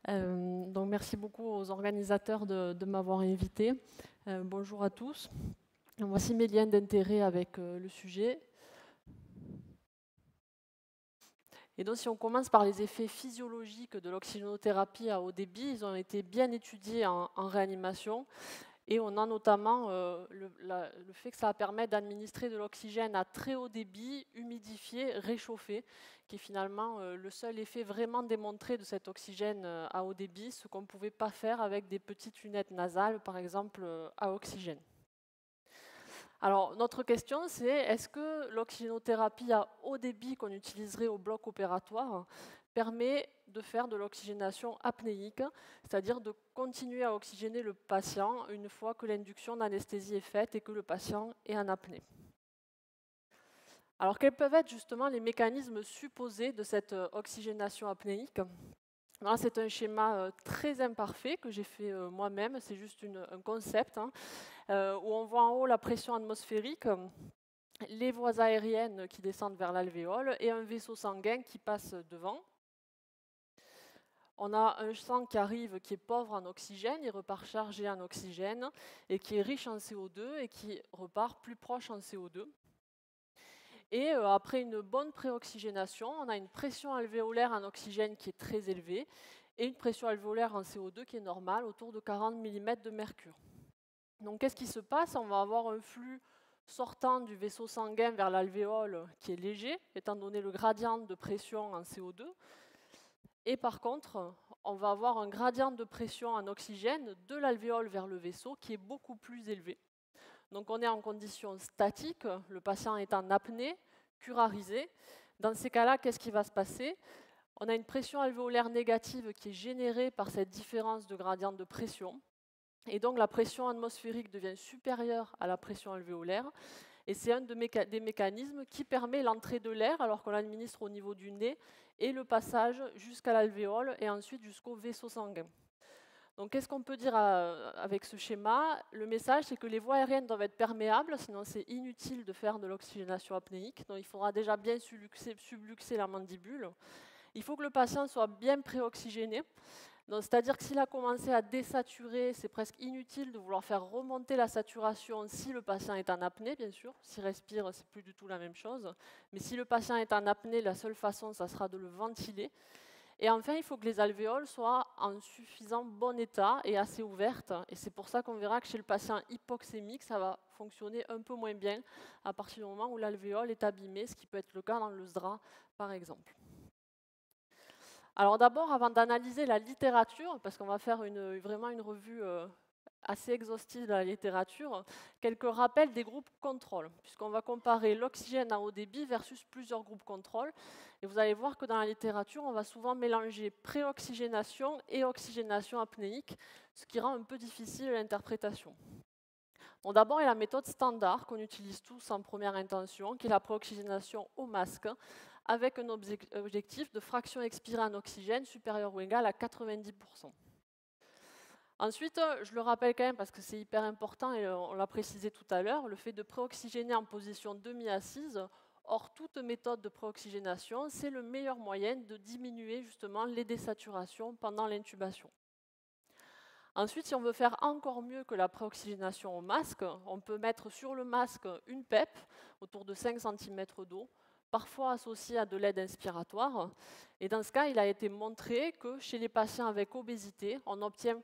Donc merci beaucoup aux organisateurs de m'avoir invité. Bonjour à tous. Voici mes liens d'intérêt avec le sujet. Et donc si on commence par les effets physiologiques de l'oxygénothérapie à haut débit, ils ont été bien étudiés en réanimation. Et on a notamment le fait que ça permet d'administrer de l'oxygène à très haut débit, humidifié, réchauffé, qui est finalement le seul effet vraiment démontré de cet oxygène à haut débit, ce qu'on ne pouvait pas faire avec des petites lunettes nasales, par exemple, à oxygène. Alors, notre question, c'est est-ce que l'oxygénothérapie à haut débit qu'on utiliserait au bloc opératoire permet de faire de l'oxygénation apnéique, c'est-à-dire de continuer à oxygéner le patient une fois que l'induction d'anesthésie est faite et que le patient est en apnée. Alors, quels peuvent être justement les mécanismes supposés de cette oxygénation apnéique ? Là, c'est un schéma très imparfait que j'ai fait moi-même, c'est juste un concept, où on voit en haut la pression atmosphérique, les voies aériennes qui descendent vers l'alvéole et un vaisseau sanguin qui passe devant. On a un sang qui arrive qui est pauvre en oxygène, il repart chargé en oxygène, et qui est riche en CO2 et qui repart plus proche en CO2. Et après une bonne préoxygénation, on a une pression alvéolaire en oxygène qui est très élevée et une pression alvéolaire en CO2 qui est normale, autour de 40 mm de mercure. Donc qu'est-ce qui se passe? On va avoir un flux sortant du vaisseau sanguin vers l'alvéole qui est léger, étant donné le gradient de pression en CO2. Et par contre, on va avoir un gradient de pression en oxygène de l'alvéole vers le vaisseau qui est beaucoup plus élevé. Donc on est en condition statique, le patient est en apnée, curarisé. Dans ces cas-là, qu'est-ce qui va se passer? On a une pression alvéolaire négative qui est générée par cette différence de gradient de pression. Et donc la pression atmosphérique devient supérieure à la pression alvéolaire. Et c'est un des mécanismes qui permet l'entrée de l'air alors qu'on l'administre au niveau du nez et le passage jusqu'à l'alvéole et ensuite jusqu'au vaisseau sanguin. Donc qu'est-ce qu'on peut dire avec ce schéma? Le message, c'est que les voies aériennes doivent être perméables, sinon c'est inutile de faire de l'oxygénation apnéique. Donc il faudra déjà bien subluxer la mandibule. Il faut que le patient soit bien préoxygéné. C'est-à-dire que s'il a commencé à désaturer, c'est presque inutile de vouloir faire remonter la saturation si le patient est en apnée, bien sûr. S'il respire, c'est plus du tout la même chose. Mais si le patient est en apnée, la seule façon, ça sera de le ventiler. Et enfin, il faut que les alvéoles soient en suffisant bon état et assez ouvertes. Et c'est pour ça qu'on verra que chez le patient hypoxémique, ça va fonctionner un peu moins bien à partir du moment où l'alvéole est abîmée, ce qui peut être le cas dans le SDRA, par exemple. Alors d'abord, avant d'analyser la littérature, parce qu'on va faire vraiment une revue assez exhaustive de la littérature, quelques rappels des groupes contrôle, puisqu'on va comparer l'oxygène à haut débit versus plusieurs groupes contrôle. Et vous allez voir que dans la littérature, on va souvent mélanger préoxygénation et oxygénation apnéique, ce qui rend un peu difficile l'interprétation. Bon, d'abord, il y a la méthode standard qu'on utilise tous en première intention, qui est la préoxygénation au masque, avec un objectif de fraction expirée en oxygène supérieure ou égale à 90%. Ensuite, je le rappelle quand même parce que c'est hyper important et on l'a précisé tout à l'heure, le fait de préoxygéner en position demi-assise, hors toute méthode de préoxygénation, c'est le meilleur moyen de diminuer justement les désaturations pendant l'intubation. Ensuite, si on veut faire encore mieux que la préoxygénation au masque, on peut mettre sur le masque une PEP autour de 5 cm d'eau, parfois associée à de l'aide inspiratoire. Et dans ce cas, il a été montré que chez les patients avec obésité, on obtient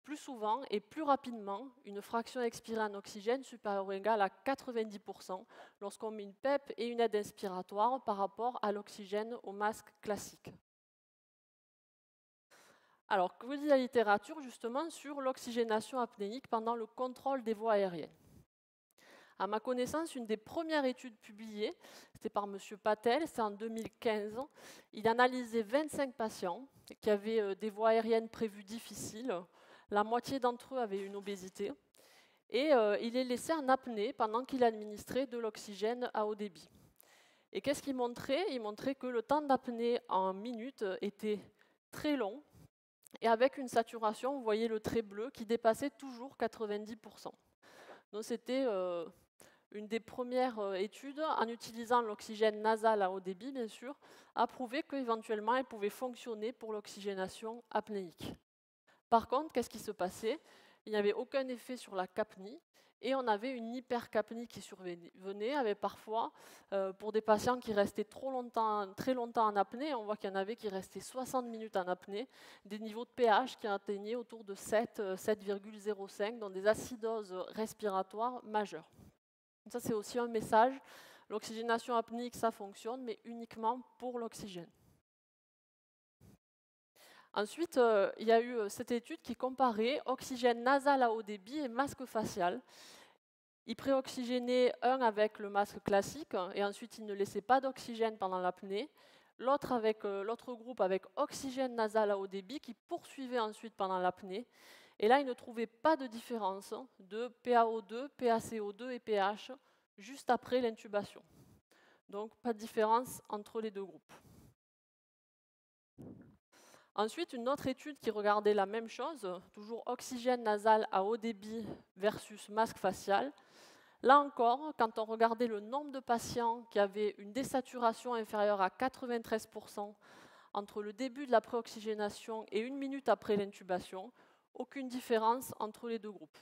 plus souvent et plus rapidement une fraction expirée en oxygène supérieure ou égale à 90% lorsqu'on met une PEP et une aide inspiratoire par rapport à l'oxygène au masque classique. Alors, que vous dit la littérature justement sur l'oxygénation apnéique pendant le contrôle des voies aériennes? À ma connaissance, une des premières études publiées, c'était par M. Patel, c'est en 2015. Il analysait 25 patients qui avaient des voies aériennes prévues difficiles. La moitié d'entre eux avaient une obésité. Et il les laissait en apnée pendant qu'il administrait de l'oxygène à haut débit. Et qu'est-ce qu'il montrait? Il montrait que le temps d'apnée en minutes était très long, et avec une saturation, vous voyez le trait bleu, qui dépassait toujours 90%. Donc c'était une des premières études, en utilisant l'oxygène nasal à haut débit, bien sûr, a prouvé qu'éventuellement, elle pouvait fonctionner pour l'oxygénation apnéique. Par contre, qu'est-ce qui se passait? Il n'y avait aucun effet sur la capnie, et on avait une hypercapnie qui survenait, avec parfois, pour des patients qui restaient très longtemps en apnée, on voit qu'il y en avait qui restaient 60 minutes en apnée, des niveaux de pH qui atteignaient autour de 7, 7,05, dans des acidoses respiratoires majeures. Ça, c'est aussi un message. L'oxygénation apnéique, ça fonctionne, mais uniquement pour l'oxygène. Ensuite, il y a eu cette étude qui comparait oxygène nasal à haut débit et masque facial. Ils préoxygénaient un avec le masque classique et ensuite ils ne laissaient pas d'oxygène pendant l'apnée. L'autre groupe avec oxygène nasal à haut débit qui poursuivait ensuite pendant l'apnée. Et là, ils ne trouvaient pas de différence de PaO2, PaCO2 et pH juste après l'intubation. Donc, pas de différence entre les deux groupes. Ensuite, une autre étude qui regardait la même chose, toujours oxygène nasal à haut débit versus masque facial. Là encore, quand on regardait le nombre de patients qui avaient une désaturation inférieure à 93% entre le début de la préoxygénation et 1 minute après l'intubation, aucune différence entre les deux groupes.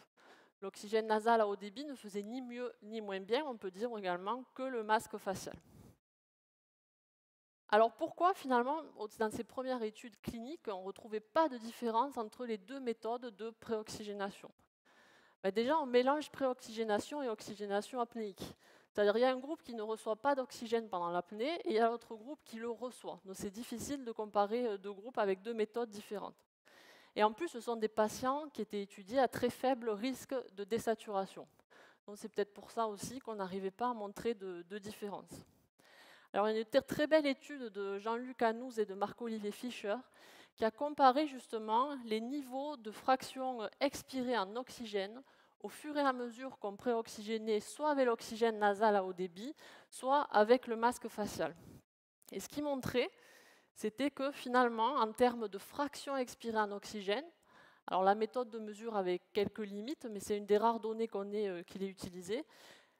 L'oxygène nasal à haut débit ne faisait ni mieux ni moins bien, on peut dire également, que le masque facial. Alors pourquoi finalement, dans ces premières études cliniques, on ne retrouvait pas de différence entre les deux méthodes de préoxygénation? Déjà, on mélange préoxygénation et oxygénation apnéique. C'est-à-dire qu'il y a un groupe qui ne reçoit pas d'oxygène pendant l'apnée et il y a l'autre groupe qui le reçoit. Donc c'est difficile de comparer deux groupes avec deux méthodes différentes. Et en plus, ce sont des patients qui étaient étudiés à très faible risque de désaturation. Donc c'est peut-être pour ça aussi qu'on n'arrivait pas à montrer de différence. Alors, il y a une très belle étude de Jean-Luc Anouz et de Marc-Olivier Fischer qui a comparé justement les niveaux de fraction expirée en oxygène au fur et à mesure qu'on préoxygénait soit avec l'oxygène nasal à haut débit, soit avec le masque facial. Et ce qu'il montrait, c'était que finalement, en termes de fraction expirée en oxygène, alors la méthode de mesure avait quelques limites, mais c'est une des rares données qu'il ait utilisées,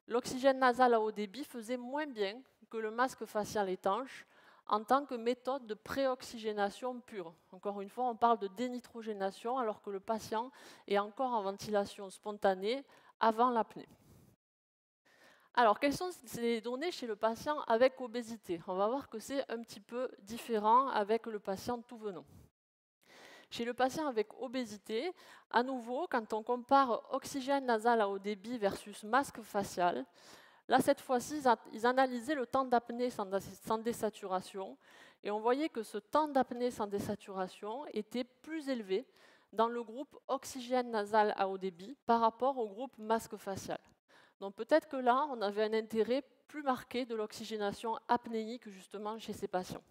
l'oxygène nasal à haut débit faisait moins bien que le masque facial étanche en tant que méthode de préoxygénation pure. Encore une fois, on parle de dénitrogénation alors que le patient est encore en ventilation spontanée avant l'apnée. Alors, quelles sont ces données chez le patient avec obésité? On va voir que c'est un petit peu différent avec le patient tout venant. Chez le patient avec obésité, à nouveau, quand on compare oxygène nasal à haut débit versus masque facial, là, cette fois-ci, ils analysaient le temps d'apnée sans désaturation et on voyait que ce temps d'apnée sans désaturation était plus élevé dans le groupe oxygène nasal à haut débit par rapport au groupe masque facial. Donc peut-être que là, on avait un intérêt plus marqué de l'oxygénation apnéique justement chez ces patients.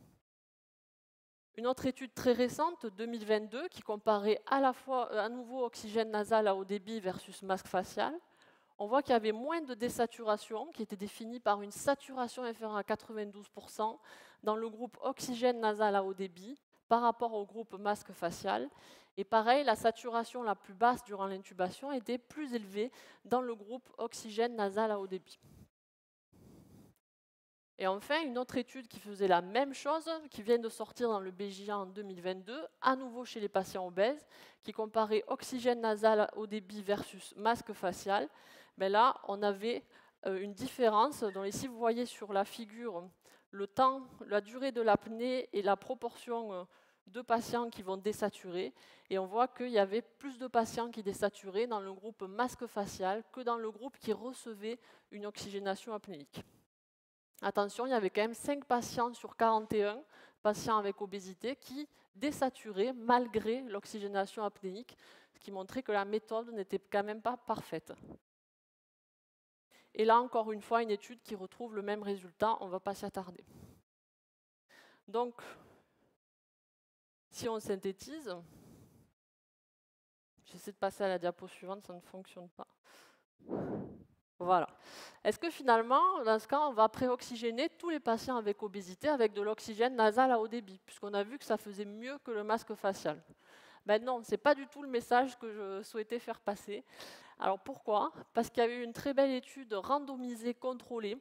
Une autre étude très récente, 2022, qui comparait à la fois à nouveau oxygène nasal à haut débit versus masque facial, on voit qu'il y avait moins de désaturation, qui était définie par une saturation inférieure à 92% dans le groupe oxygène nasal à haut débit par rapport au groupe masque facial. Et pareil, la saturation la plus basse durant l'intubation était plus élevée dans le groupe oxygène nasal à haut débit. Et enfin, une autre étude qui faisait la même chose, qui vient de sortir dans le BJA en 2022, à nouveau chez les patients obèses, qui comparait oxygène nasal à haut débit versus masque facial. Là, on avait une différence. Donc ici, vous voyez sur la figure le temps, la durée de l'apnée et la proportion de patients qui vont désaturer. Et on voit qu'il y avait plus de patients qui désaturaient dans le groupe masque facial que dans le groupe qui recevait une oxygénation apnéique. Attention, il y avait quand même 5 patients sur 41 patients avec obésité qui désaturaient malgré l'oxygénation apnéique, ce qui montrait que la méthode n'était quand même pas parfaite. Et là, encore une fois, une étude qui retrouve le même résultat, on ne va pas s'y attarder. Donc, si on synthétise, j'essaie de passer à la diapo suivante, ça ne fonctionne pas. Voilà. Est-ce que finalement, dans ce cas, on va préoxygéner tous les patients avec obésité avec de l'oxygène nasal à haut débit, puisqu'on a vu que ça faisait mieux que le masque facial? Non, ce n'est pas du tout le message que je souhaitais faire passer. Alors pourquoi? Parce qu'il y a eu une très belle étude randomisée contrôlée.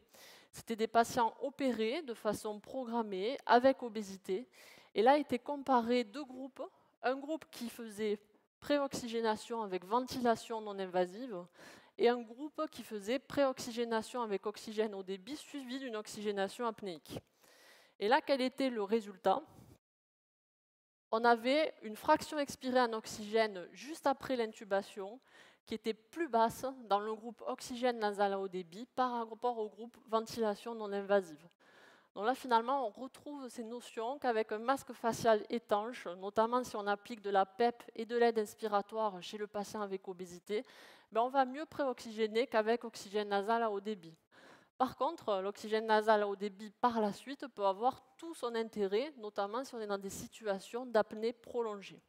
C'était des patients opérés de façon programmée avec obésité. Et là étaient comparés deux groupes. Un groupe qui faisait préoxygénation avec ventilation non invasive et un groupe qui faisait préoxygénation avec oxygène au débit suivi d'une oxygénation apnéique. Et là, quel était le résultat? On avait une fraction expirée en oxygène juste après l'intubation qui était plus basse dans le groupe oxygène nasal à haut débit par rapport au groupe ventilation non invasive. Donc là, finalement, on retrouve ces notions qu'avec un masque facial étanche, notamment si on applique de la PEP et de l'aide inspiratoire chez le patient avec obésité, on va mieux préoxygéner qu'avec oxygène nasal à haut débit. Par contre, l'oxygène nasal à haut débit par la suite peut avoir tout son intérêt, notamment si on est dans des situations d'apnée prolongée.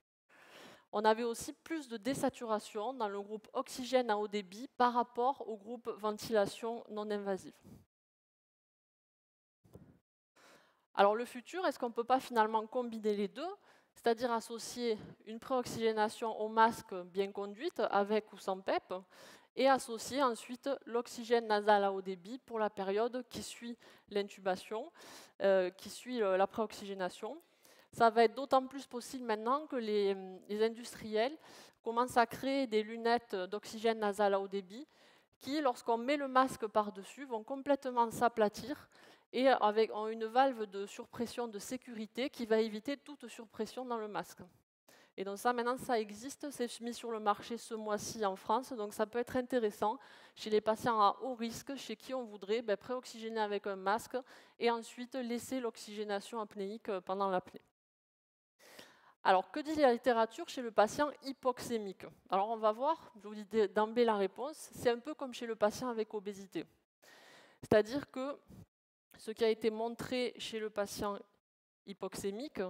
On avait aussi plus de désaturation dans le groupe oxygène à haut débit par rapport au groupe ventilation non invasive. Alors le futur, est-ce qu'on ne peut pas finalement combiner les deux, c'est-à-dire associer une préoxygénation au masque bien conduite, avec ou sans PEP, et associer ensuite l'oxygène nasal à haut débit pour la période qui suit l'intubation, qui suit la préoxygénation. Ça va être d'autant plus possible maintenant que les industriels commencent à créer des lunettes d'oxygène nasal à haut débit qui, lorsqu'on met le masque par-dessus, vont complètement s'aplatir et ont une valve de surpression de sécurité qui va éviter toute surpression dans le masque. Et donc ça, maintenant, ça existe, c'est mis sur le marché ce mois-ci en France, donc ça peut être intéressant chez les patients à haut risque, chez qui on voudrait préoxygéner avec un masque et ensuite laisser l'oxygénation apnéique pendant l'apnée. Alors, que dit la littérature chez le patient hypoxémique? Alors, on va voir, je vous dis d'emblée la réponse, c'est un peu comme chez le patient avec obésité. C'est-à-dire que ce qui a été montré chez le patient hypoxémique,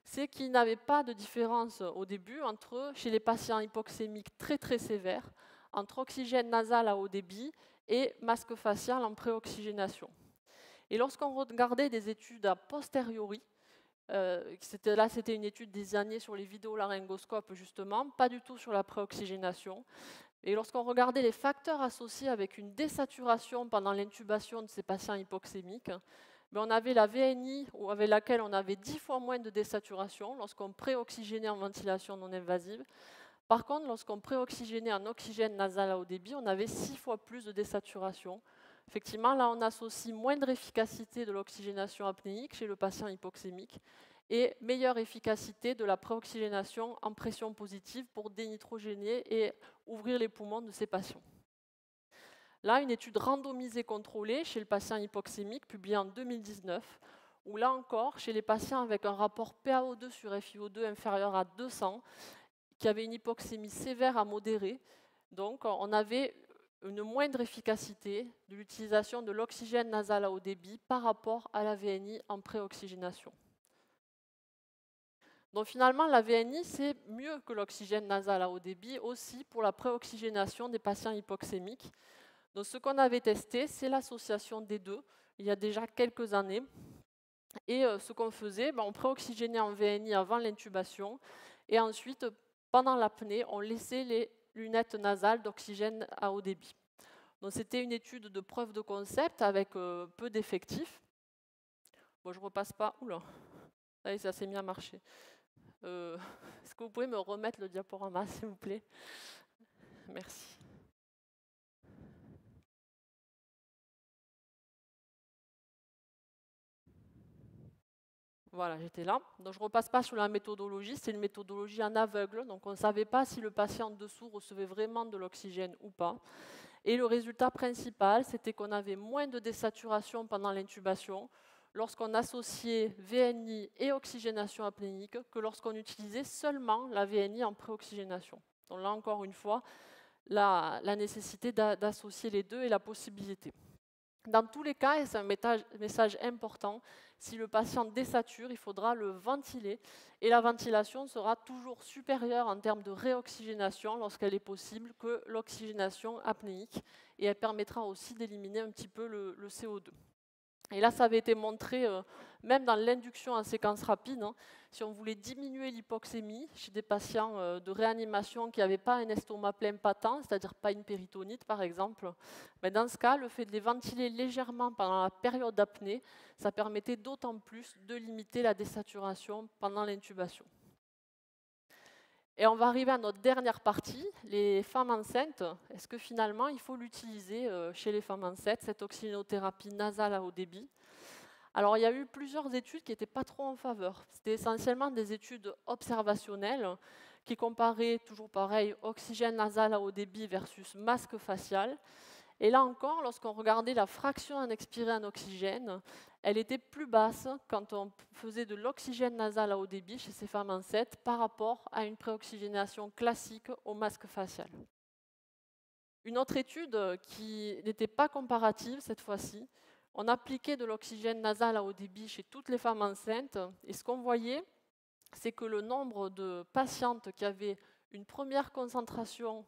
c'est qu'il n'avait pas de différence au début chez les patients hypoxémiques très très sévères, entre oxygène nasal à haut débit et masque facial en préoxygénation. Et lorsqu'on regardait des études a posteriori, c'était une étude des années sur les vidéolaryngoscopes justement, pas du tout sur la préoxygénation. Et lorsqu'on regardait les facteurs associés avec une désaturation pendant l'intubation de ces patients hypoxémiques, on avait la VNI avec laquelle on avait 10 fois moins de désaturation lorsqu'on préoxygénait en ventilation non invasive. Par contre, lorsqu'on préoxygénait en oxygène nasal à haut débit, on avait 6 fois plus de désaturation. Effectivement, là, on associe moindre efficacité de l'oxygénation apnéique chez le patient hypoxémique et meilleure efficacité de la préoxygénation en pression positive pour dénitrogéner et ouvrir les poumons de ces patients. Là, une étude randomisée contrôlée chez le patient hypoxémique publiée en 2019, où là encore, chez les patients avec un rapport PaO2 sur FiO2 inférieur à 200, qui avaient une hypoxémie sévère à modérée, donc on avait une moindre efficacité de l'utilisation de l'oxygène nasal à haut débit par rapport à la VNI en préoxygénation. Donc finalement, la VNI, c'est mieux que l'oxygène nasal à haut débit aussi pour la préoxygénation des patients hypoxémiques. Donc ce qu'on avait testé, c'est l'association des deux, il y a déjà quelques années. Et ce qu'on faisait, on préoxygénait en VNI avant l'intubation et ensuite, pendant l'apnée, on laissait les lunettes nasales d'oxygène à haut débit. Donc c'était une étude de preuve de concept avec peu d'effectifs. Bon, je ne repasse pas. Oula, ça s'est mis à marcher. Est-ce que vous pouvez me remettre le diaporama, s'il vous plaît? Merci. Voilà, j'étais là. Donc je ne repasse pas sur la méthodologie, c'est une méthodologie en aveugle, donc on ne savait pas si le patient dessous recevait vraiment de l'oxygène ou pas. Et le résultat principal, c'était qu'on avait moins de désaturation pendant l'intubation lorsqu'on associait VNI et oxygénation apnéique que lorsqu'on utilisait seulement la VNI en préoxygénation. Donc là encore une fois, la nécessité d'associer les deux et la possibilité. Dans tous les cas, et c'est un message important, si le patient désature, il faudra le ventiler et la ventilation sera toujours supérieure en termes de réoxygénation lorsqu'elle est possible que l'oxygénation apnéique et elle permettra aussi d'éliminer un petit peu le CO2. Et là, ça avait été montré même dans l'induction en séquence rapide, hein, si on voulait diminuer l'hypoxémie chez des patients de réanimation qui n'avaient pas un estomac plein patent, c'est-à-dire pas une péritonite par exemple, mais dans ce cas, le fait de les ventiler légèrement pendant la période d'apnée, ça permettait d'autant plus de limiter la désaturation pendant l'intubation. Et on va arriver à notre dernière partie, les femmes enceintes. Est-ce que finalement, il faut l'utiliser chez les femmes enceintes, cette oxygénothérapie nasale à haut débit? Alors, il y a eu plusieurs études qui n'étaient pas trop en faveur. C'était essentiellement des études observationnelles qui comparaient, toujours pareil, oxygène nasal à haut débit versus masque facial. Et là encore, lorsqu'on regardait la fraction en expiré en oxygène, elle était plus basse quand on faisait de l'oxygène nasal à haut débit chez ces femmes enceintes par rapport à une préoxygénation classique au masque facial. Une autre étude qui n'était pas comparative cette fois-ci, on appliquait de l'oxygène nasal à haut débit chez toutes les femmes enceintes et ce qu'on voyait, c'est que le nombre de patientes qui avaient une première concentration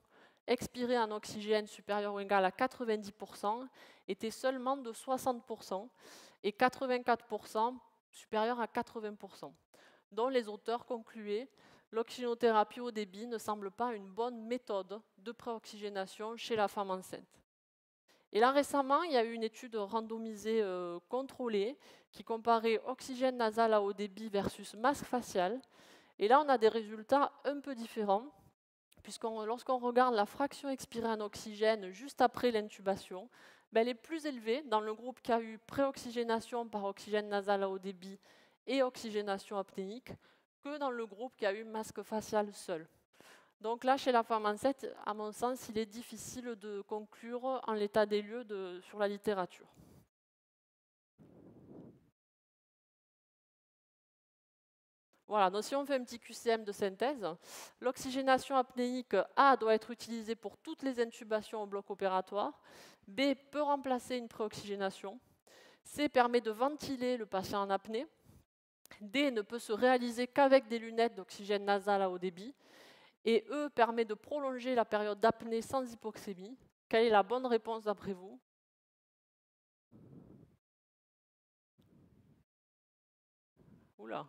expirée en oxygène supérieure ou égale à 90% était seulement de 60% et 84% supérieur à 80%, dont les auteurs concluaient l'oxygénothérapie au débit ne semble pas une bonne méthode de préoxygénation chez la femme enceinte. Et là récemment, il y a eu une étude randomisée contrôlée qui comparait oxygène nasal à haut débit versus masque facial. Et là, on a des résultats un peu différents, puisque lorsqu'on regarde la fraction expirée en oxygène juste après l'intubation, elle est plus élevée dans le groupe qui a eu préoxygénation par oxygène nasal à haut débit et oxygénation apnéique que dans le groupe qui a eu masque facial seul. Donc là, chez la femme enceinte, à mon sens, il est difficile de conclure en l'état des lieux sur la littérature. Voilà, donc si on fait un petit QCM de synthèse, l'oxygénation apnéique A doit être utilisée pour toutes les intubations au bloc opératoire, B peut remplacer une préoxygénation, C permet de ventiler le patient en apnée, D ne peut se réaliser qu'avec des lunettes d'oxygène nasal à haut débit, et E permet de prolonger la période d'apnée sans hypoxémie. Quelle est la bonne réponse d'après vous? Oula.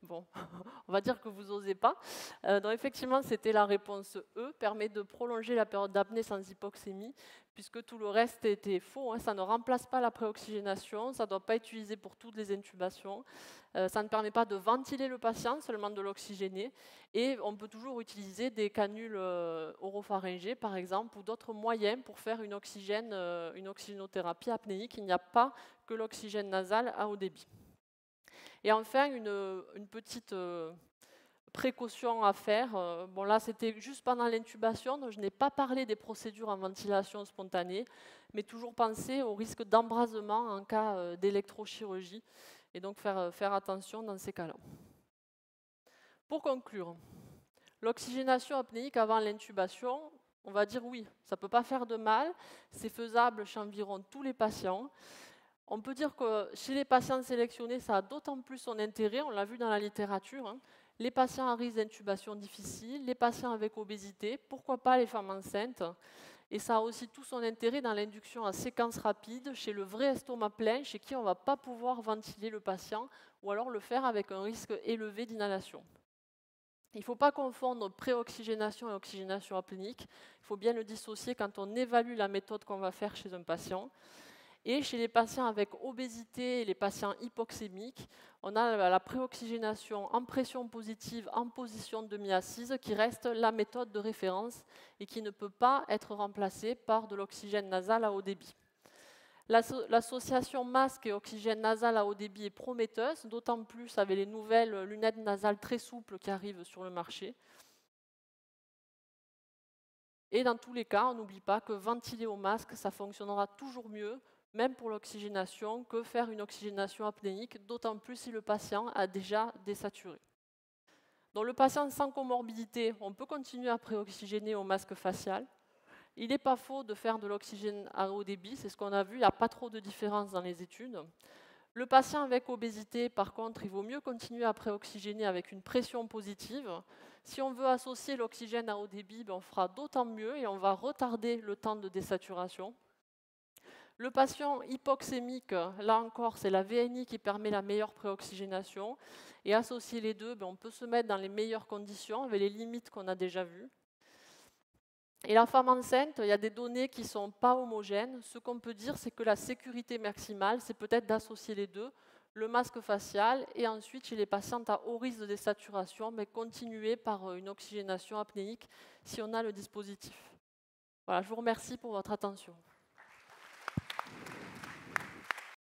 Bon, on va dire que vous n'osez pas. Donc effectivement, c'était la réponse E, permet de prolonger la période d'apnée sans hypoxémie, puisque tout le reste était faux, hein. Ça ne remplace pas la préoxygénation, ça ne doit pas être utilisé pour toutes les intubations, ça ne permet pas de ventiler le patient, seulement de l'oxygéner, et on peut toujours utiliser des canules oropharyngées, par exemple, ou d'autres moyens pour faire une oxygénothérapie apnéique. Il n'y a pas que l'oxygène nasal à haut débit. Et enfin, une petite précaution à faire. Bon, là, c'était juste pendant l'intubation, donc je n'ai pas parlé des procédures en ventilation spontanée, mais toujours penser au risque d'embrasement en cas d'électrochirurgie, et donc faire attention dans ces cas-là. Pour conclure, l'oxygénation apnéique avant l'intubation, on va dire oui, ça ne peut pas faire de mal, c'est faisable chez environ tous les patients. On peut dire que chez les patients sélectionnés, ça a d'autant plus son intérêt, on l'a vu dans la littérature, hein. Les patients à risque d'intubation difficile, les patients avec obésité, pourquoi pas les femmes enceintes. Et ça a aussi tout son intérêt dans l'induction en séquence rapide, chez le vrai estomac plein, chez qui on ne va pas pouvoir ventiler le patient, ou alors le faire avec un risque élevé d'inhalation. Il ne faut pas confondre préoxygénation et oxygénation apnéique, il faut bien le dissocier quand on évalue la méthode qu'on va faire chez un patient. Et chez les patients avec obésité et les patients hypoxémiques, on a la préoxygénation en pression positive en position demi-assise qui reste la méthode de référence et qui ne peut pas être remplacée par de l'oxygène nasal à haut débit. L'association masque et oxygène nasal à haut débit est prometteuse, d'autant plus avec les nouvelles lunettes nasales très souples qui arrivent sur le marché. Et dans tous les cas, on n'oublie pas que ventiler au masque, ça fonctionnera toujours mieux, même pour l'oxygénation, que faire une oxygénation apnéique, d'autant plus si le patient a déjà désaturé. Dans le patient sans comorbidité, on peut continuer à préoxygéner au masque facial. Il n'est pas faux de faire de l'oxygène à haut débit, c'est ce qu'on a vu, il n'y a pas trop de différence dans les études. Le patient avec obésité, par contre, il vaut mieux continuer à préoxygéner avec une pression positive. Si on veut associer l'oxygène à haut débit, on fera d'autant mieux et on va retarder le temps de désaturation. Le patient hypoxémique, là encore, c'est la VNI qui permet la meilleure préoxygénation. Et associer les deux, on peut se mettre dans les meilleures conditions avec les limites qu'on a déjà vues. Et la femme enceinte, il y a des données qui ne sont pas homogènes. Ce qu'on peut dire, c'est que la sécurité maximale, c'est peut-être d'associer les deux, le masque facial, et ensuite, chez les patientes à haut risque de désaturation, mais continuer par une oxygénation apnéique si on a le dispositif. Voilà, je vous remercie pour votre attention.